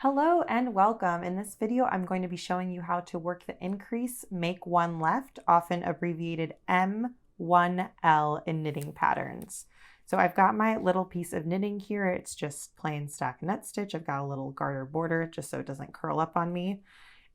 Hello and welcome. In this video, I'm going to be showing you how to work the increase, make one left, often abbreviated m1L in knitting patterns. So I've got my little piece of knitting here. It's just plain stack net stitch. I've got a little garter border just so it doesn't curl up on me.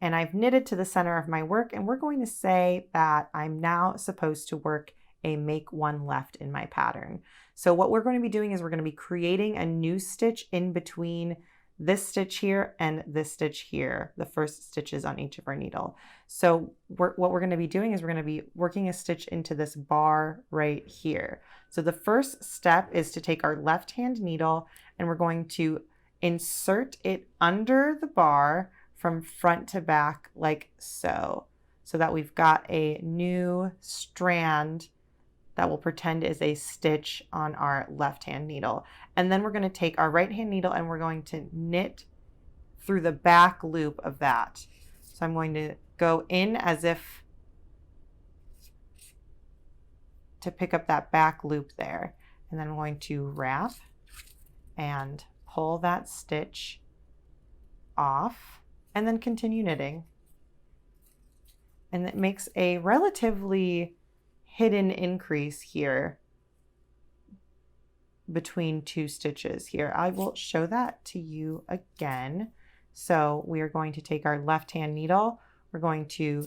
And I've knitted to the center of my work, and we're going to say that I'm now supposed to work a make one left in my pattern. So what we're going to be doing is we're going to be creating a new stitch in between this stitch here and this stitch here, the first stitches on each of our needle. So what we're going to be doing is we're going to be working a stitch into this bar right here. So the first step is to take our left hand needle and we're going to insert it under the bar from front to back like so that we've got a new strand that will pretend is a stitch on our left hand needle. And then we're going to take our right hand needle and we're going to knit through the back loop of that. So I'm going to go in as if to pick up that back loop there. And then I'm going to wrap and pull that stitch off and then continue knitting. And it makes a relatively hidden increase here between two stitches here. I will show that to you again. So we are going to take our left hand needle, we're going to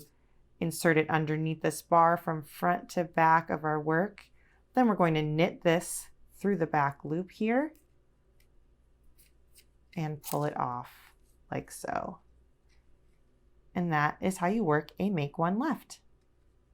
insert it underneath this bar from front to back of our work. Then we're going to knit this through the back loop here and pull it off like so. And that is how you work a make one left.